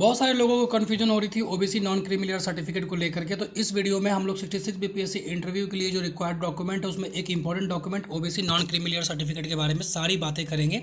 बहुत सारे लोगों को कन्फ्यूजन हो रही थी OBC non creamy layer certificate को लेकर के। तो इस वीडियो में हम लोग 66 बीपीएससी इंटरव्यू के लिए जो रिक्वायर्ड डॉक्यूमेंट है उसमें एक important document OBC non creamy layer certificate के बारे में सारी बातें करेंगे।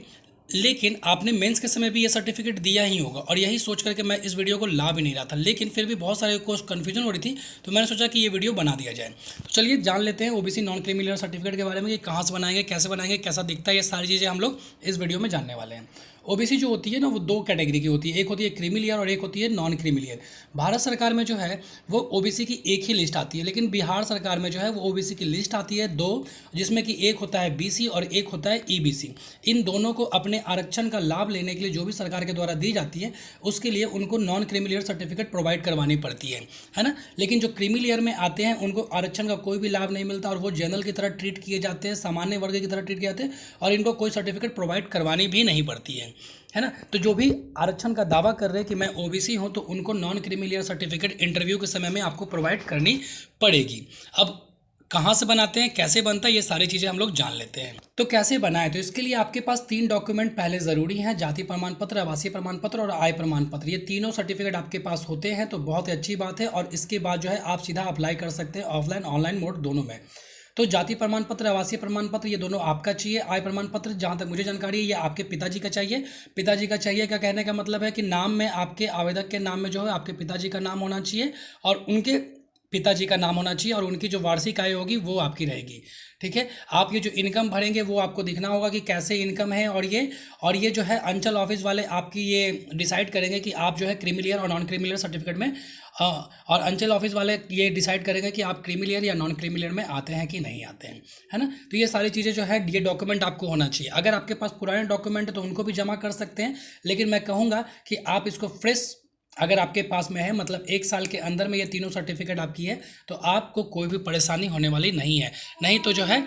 लेकिन आपने मेंस के समय भी ये सर्टिफिकेट दिया ही होगा और यही सोच करके मैं इस वीडियो को ला भी नहीं रहा था, लेकिन फिर भी बहुत सारे को कन्फ्यूजन हो रही थी तो मैंने सोचा कि ये वीडियो बना दिया जाए। तो चलिए जान लेते हैं OBC non creamy layer certificate के बारे में कि कहाँ से बनाएंगे, कैसे बनाएंगे, कैसा दिखता है। ये सारी चीज़ें हम लोग इस वीडियो में जानने वाले हैं। ओबीसी जो होती है ना वो दो कैटेगरी की होती है, एक होती है क्रीमी लेयर और एक होती है नॉन क्रीमी लेयर। भारत सरकार में जो है वो ओबीसी की एक ही लिस्ट आती है, लेकिन बिहार सरकार में जो है वो ओबीसी की लिस्ट आती है दो, जिसमें कि एक होता है बीसी और एक होता है ईबीसी। इन दोनों को अपने आरक्षण का लाभ लेने के लिए जो भी सरकार के द्वारा दी जाती है उसके लिए उनको non creamy layer certificate provide करवानी पड़ती है ना। लेकिन जो क्रीमी लेयर में आते हैं उनको आरक्षण का कोई भी लाभ नहीं मिलता और वो जनरल की तरह ट्रीट किए जाते हैं, सामान्य वर्ग की तरह ट्रीट किए जाते हैं और इनको कोई सर्टिफिकेट प्रोवाइड करवानी भी नहीं पड़ती है ना। तो जो भी आरक्षण का दावा कर रहे हैं कि मैं ओबीसी हूं तो उनको non creamy layer certificate interview के समय में आपको प्रोवाइड करनी पड़ेगी। अब कहाँ से बनाते हैं, कैसे बनता है, ये सारी चीज़ें हम लोग जान लेते हैं। तो कैसे बनाएं, तो इसके लिए आपके पास 3 डॉक्यूमेंट पहले ज़रूरी हैं, जाति प्रमाण पत्र, आवासीय प्रमाण पत्र और आय प्रमाण पत्र। ये तीनों सर्टिफिकेट आपके पास होते हैं तो बहुत ही अच्छी बात है और इसके बाद जो है आप सीधा अप्लाई कर सकते हैं ऑफलाइन ऑनलाइन मोड दोनों में। तो जाति प्रमाण पत्र, आवासीय प्रमाण पत्र ये दोनों आपका चाहिए। आय प्रमाण पत्र जहाँ तक मुझे जानकारी है ये आपके पिताजी का चाहिए। पिताजी का चाहिए क्या कहने का मतलब है कि नाम में आपके आवेदक के नाम में जो है आपके पिताजी का नाम होना चाहिए और उनके पिताजी का नाम होना चाहिए और उनकी जो वार्षिक आय होगी वो आपकी रहेगी। ठीक है, आप ये जो इनकम भरेंगे वो आपको दिखना होगा कि कैसे इनकम है और ये जो है अंचल ऑफिस वाले आपकी ये डिसाइड करेंगे कि आप जो है क्रीमी लेयर और नॉन क्रीमी लेयर सर्टिफिकेट में और अंचल ऑफिस वाले ये डिसाइड करेंगे कि आप क्रीमी लेयर या नॉन क्रीमी लेयर में आते हैं कि नहीं आते हैं, है ना। तो ये सारी चीज़ें जो है ये डॉक्यूमेंट आपको होना चाहिए। अगर आपके पास पुराने डॉक्यूमेंट है तो उनको भी जमा कर सकते हैं, लेकिन मैं कहूँगा कि आप इसको फ्रेश अगर आपके पास में है, मतलब 1 साल के अंदर में ये तीनों सर्टिफिकेट आपकी है तो आपको कोई भी परेशानी होने वाली नहीं है। नहीं तो जो है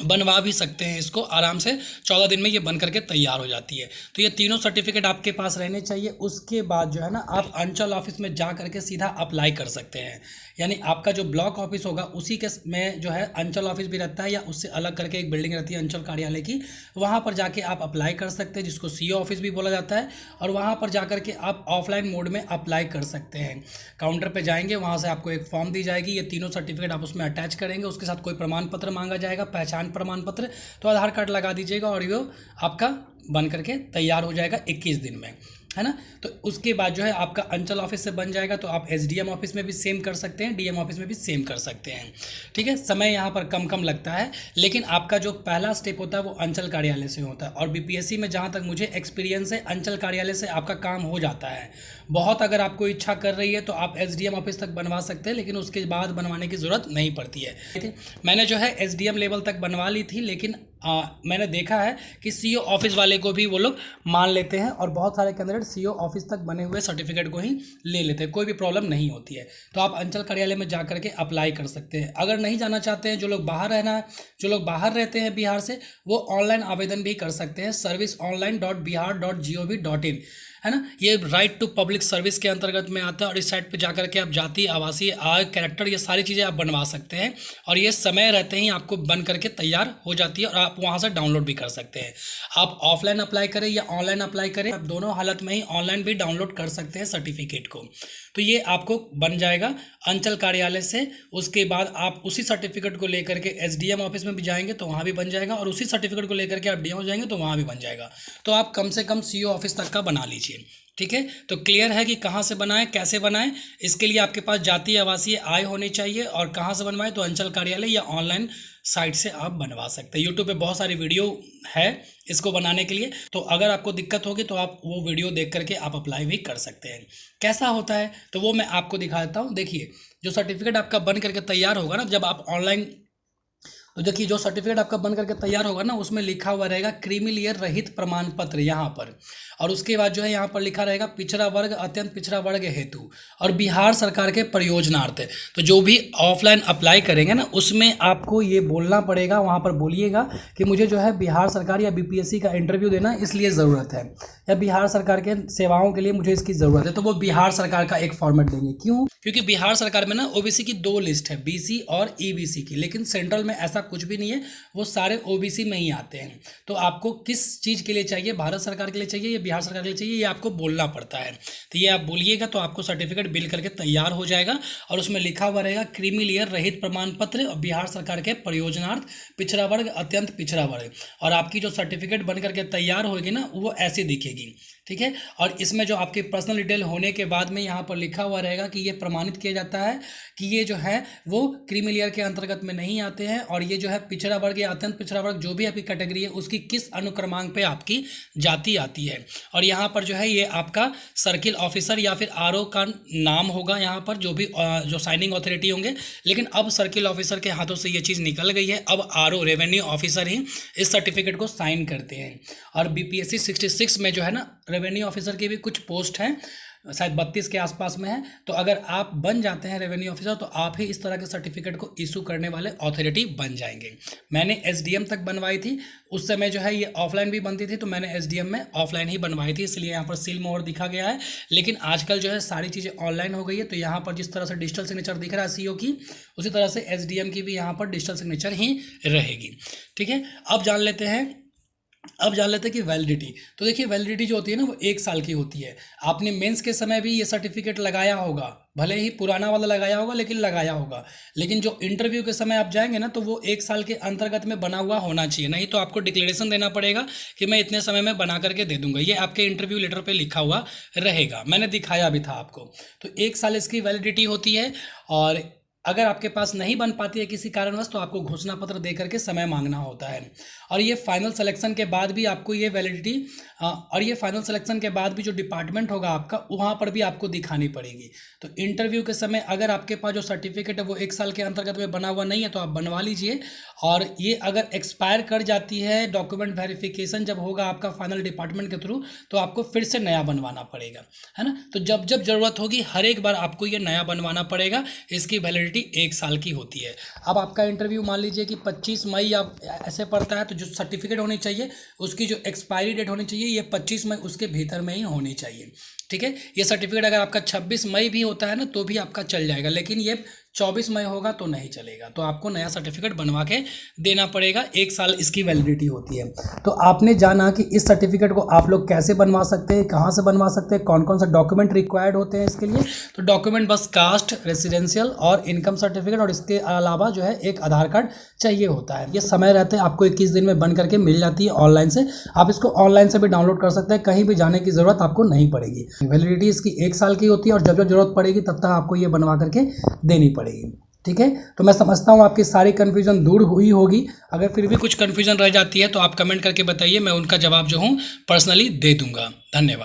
बनवा भी सकते हैं इसको आराम से, 14 दिन में ये बन करके तैयार हो जाती है। तो ये तीनों सर्टिफिकेट आपके पास रहने चाहिए। उसके बाद जो है ना आप अंचल ऑफिस में जा करके सीधा अप्लाई कर सकते हैं, यानी आपका जो ब्लॉक ऑफिस होगा उसी के में जो है अंचल ऑफिस भी रहता है या उससे अलग करके एक बिल्डिंग रहती है अंचल कार्यालय की, वहाँ पर जाके आप अप्लाई कर सकते हैं, जिसको सीओ ऑफिस भी बोला जाता है। और वहाँ पर जा करके आप ऑफलाइन मोड में अप्लाई कर सकते हैं। काउंटर पर जाएंगे, वहाँ से आपको एक फॉर्म दी जाएगी, ये तीनों सर्टिफिकेट आप उसमें अटैच करेंगे, उसके साथ कोई प्रमाण पत्र मांगा जाएगा, पहचान प्रमाण पत्र, तो आधार कार्ड लगा दीजिएगा और ये आपका बन करके तैयार हो जाएगा 21 दिन में, है ना। तो उसके बाद जो है आपका अंचल ऑफिस से बन जाएगा तो आप एसडीएम ऑफिस में भी सेम कर सकते हैं, डीएम ऑफिस में भी सेम कर सकते हैं। ठीक है, समय यहाँ पर कम लगता है, लेकिन आपका जो पहला स्टेप होता है वो अंचल कार्यालय से होता है। और बीपीएससी में जहाँ तक मुझे एक्सपीरियंस है अंचल कार्यालय से आपका काम हो जाता है बहुत। अगर आपको इच्छा कर रही है तो आप एसडीएम ऑफिस तक बनवा सकते हैं, लेकिन उसके बाद बनवाने की ज़रूरत नहीं पड़ती है। मैंने जो है एसडीएम लेवल तक बनवा ली थी, लेकिन मैंने देखा है कि सीओ ऑफिस वाले को भी वो लोग मान लेते हैं और बहुत सारे कैंडिडेट सीओ ऑफिस तक बने हुए सर्टिफिकेट को ही ले लेते हैं, कोई भी प्रॉब्लम नहीं होती है। तो आप अंचल कार्यालय में जा करके अप्लाई कर सकते हैं। अगर नहीं जाना चाहते हैं, जो लोग बाहर रहते हैं बिहार से, वो ऑनलाइन आवेदन भी कर सकते हैं serviceonline.bihar.gov.in, है ना। ये राइट टू पब्लिक सर्विस के अंतर्गत में आता है और इस साइट पे जाकर के आप जाति, आवासीय, आय, कैरेक्टर, ये सारी चीज़ें आप बनवा सकते हैं और ये समय रहते ही आपको बन करके तैयार हो जाती है और आप वहाँ से डाउनलोड भी कर सकते हैं। आप ऑफलाइन अप्लाई करें या ऑनलाइन अप्लाई करें, आप दोनों हालत में ही ऑनलाइन भी डाउनलोड कर सकते हैं सर्टिफिकेट को। तो ये आपको बन जाएगा अंचल कार्यालय से। उसके बाद आप उसी सर्टिफिकेट को लेकर के एसडीएम ऑफिस में भी जाएंगे तो वहाँ भी बन जाएगा और उसी सर्टिफिकेट को लेकर के आप डीएम हो जाएंगे तो वहाँ भी बन जाएगा। तो आप कम से कम सीओ ऑफिस तक का बना लीजिए। ठीक है, तो क्लियर है कि कहाँ से बनाएं, कैसे बनाएं। इसके लिए आपके पास जाति, आवासीय, आय होनी चाहिए और कहाँ से बनवाएं तो अंचल कार्यालय या ऑनलाइन साइट से आप बनवा सकते हैं। यूट्यूब पे बहुत सारी वीडियो है इसको बनाने के लिए, तो अगर आपको दिक्कत होगी तो आप वो वीडियो देख करके आप अप्लाई भी कर सकते हैं। कैसा होता है तो वो मैं आपको दिखा देता हूँ। देखिए, जो सर्टिफिकेट आपका बन करके तैयार होगा ना जब आप ऑनलाइन, तो देखिए जो सर्टिफिकेट आपका बन करके तैयार होगा ना उसमें लिखा हुआ रहेगा क्रीमी लेयर रहित प्रमाण पत्र यहाँ पर, और उसके बाद जो है यहाँ पर लिखा रहेगा पिछड़ा वर्ग, अत्यंत पिछड़ा वर्ग हेतु और बिहार सरकार के परियोजनार्थ। तो जो भी ऑफलाइन अप्लाई करेंगे ना उसमें आपको ये बोलना पड़ेगा, वहाँ पर बोलिएगा कि मुझे जो है बिहार सरकार या बीपीएससी का इंटरव्यू देना इसलिए ज़रूरत है या बिहार सरकार के सेवाओं के लिए मुझे इसकी ज़रूरत है। तो वो बिहार सरकार का एक फॉर्मेट देंगे। क्यों? क्योंकि बिहार सरकार में ना ओबीसी की 2 लिस्ट है, बीसी और ईबीसी की, लेकिन सेंट्रल में ऐसा कुछ भी नहीं है, वो सारे ओबीसी में ही आते हैं। तो आपको किस चीज़ के लिए चाहिए, भारत सरकार के लिए चाहिए या बिहार सरकार के लिए चाहिए, ये आपको बोलना पड़ता है। तो ये आप बोलिएगा तो आपको सर्टिफिकेट बिल करके तैयार हो जाएगा और उसमें लिखा हुआ रहेगा क्रीमी लेयर रहित प्रमाण पत्र और बिहार सरकार के प्रयोजनार्थ पिछड़ा वर्ग अत्यंत पिछड़ा वर्ग। और आपकी जो सर्टिफिकेट बन करके तैयार होगी ना, वो ऐसे दिखेगी, ठीक है। और इसमें जो आपकी पर्सनल डिटेल होने के बाद में यहाँ पर लिखा हुआ रहेगा कि ये प्रमाणित किया जाता है कि ये जो है वो क्रीमी लेयर के अंतर्गत में नहीं आते हैं, और ये जो है पिछड़ा वर्ग या अत्यंत पिछड़ा वर्ग जो भी आपकी कैटेगरी है उसकी किस अनुक्रमांक पे आपकी जाति आती है। और यहाँ पर जो है ये आपका सर्किल ऑफिसर या फिर आरओ का नाम होगा यहाँ पर, जो भी जो साइनिंग अथॉरिटी होंगे। लेकिन अब सर्किल ऑफिसर के हाथों से ये चीज़ निकल गई है, अब आरओ रेवेन्यू ऑफिसर ही इस सर्टिफिकेट को साइन करते हैं। और बीपीएससी 66 में जो है ना, रेवेन्यू ऑफिसर की भी कुछ पोस्ट हैं, शायद 32 के आसपास में है। तो अगर आप बन जाते हैं रेवेन्यू ऑफिसर तो आप ही इस तरह के सर्टिफिकेट को इशू करने वाले अथॉरिटी बन जाएंगे। मैंने एसडीएम तक बनवाई थी, उस समय जो है ये ऑफलाइन भी बनती थी, तो मैंने एसडीएम में ऑफलाइन ही बनवाई थी, इसलिए यहाँ पर सील मोहर दिखा गया है। लेकिन आजकल जो है सारी चीज़ें ऑनलाइन हो गई है, तो यहाँ पर जिस तरह से डिजिटल सिग्नेचर दिख रहा है सीओ की, उसी तरह से एसडीएम की भी यहाँ पर डिजिटल सिग्नेचर ही रहेगी, ठीक है। अब जान लेते हैं कि वैलिडिटी। तो देखिए वैलिडिटी जो होती है ना, वो 1 साल की होती है। आपने मेंस के समय भी ये सर्टिफिकेट लगाया होगा, भले ही पुराना वाला लगाया होगा लेकिन लगाया होगा। लेकिन जो इंटरव्यू के समय आप जाएंगे ना, तो वो 1 साल के अंतर्गत में बना हुआ होना चाहिए, नहीं तो आपको डिक्लेरेशन देना पड़ेगा कि मैं इतने समय में बना करके दे दूंगा। ये आपके इंटरव्यू लेटर पे लिखा हुआ रहेगा, मैंने दिखाया भी था आपको। तो 1 साल इसकी वैलिडिटी होती है, और अगर आपके पास नहीं बन पाती है किसी कारणवश तो आपको घोषणा पत्र दे करके समय मांगना होता है। और ये फाइनल सिलेक्शन के बाद भी आपको ये वैलिडिटी और ये फाइनल सिलेक्शन के बाद भी जो डिपार्टमेंट होगा आपका, वहाँ पर भी आपको दिखानी पड़ेगी। तो इंटरव्यू के समय अगर आपके पास जो सर्टिफिकेट है वो 1 साल के अंतर्गत में बना हुआ नहीं है तो आप बनवा लीजिए। और ये अगर एक्सपायर कर जाती है, डॉक्यूमेंट वेरिफिकेशन जब होगा आपका फाइनल डिपार्टमेंट के थ्रू, तो आपको फिर से नया बनवाना पड़ेगा, है ना। तो जब जब ज़रूरत होगी हर एक बार आपको ये नया बनवाना पड़ेगा। इसकी वैलिडिटी 1 साल की होती है। अब आपका इंटरव्यू मान लीजिए कि 25 मई आप ऐसे पड़ता है, तो जो सर्टिफिकेट होनी चाहिए उसकी जो एक्सपायरी डेट होनी चाहिए ये 25 मई उसके भीतर में ही होनी चाहिए, ठीक है। ये सर्टिफिकेट अगर आपका 26 मई भी होता है ना तो भी आपका चल जाएगा, लेकिन ये 24 मई होगा तो नहीं चलेगा, तो आपको नया सर्टिफिकेट बनवा के देना पड़ेगा। 1 साल इसकी वैलिडिटी होती है। तो आपने जाना कि इस सर्टिफिकेट को आप लोग कैसे बनवा सकते हैं, कहाँ से बनवा सकते हैं, कौन कौन सा डॉक्यूमेंट रिक्वायर्ड होते हैं इसके लिए। तो डॉक्यूमेंट बस कास्ट, रेसिडेंशियल और इनकम सर्टिफिकेट, और इसके अलावा जो है एक आधार कार्ड चाहिए होता है। ये समय रहते आपको 21 दिन में बन करके मिल जाती है ऑनलाइन से। आप इसको ऑनलाइन से भी डाउनलोड कर सकते हैं, कहीं भी जाने की ज़रूरत आपको नहीं पड़ेगी। वैलिडिटी इसकी 1 साल की होती है, और जब जब जरूरत पड़ेगी तब तक आपको ये बनवा करके देनी पड़ेगी, ठीक है। तो मैं समझता हूँ आपकी सारी कन्फ्यूजन दूर हुई होगी। अगर फिर भी कुछ कन्फ्यूजन रह जाती है तो आप कमेंट करके बताइए, मैं उनका जवाब जो हूँ पर्सनली दे दूंगा। धन्यवाद।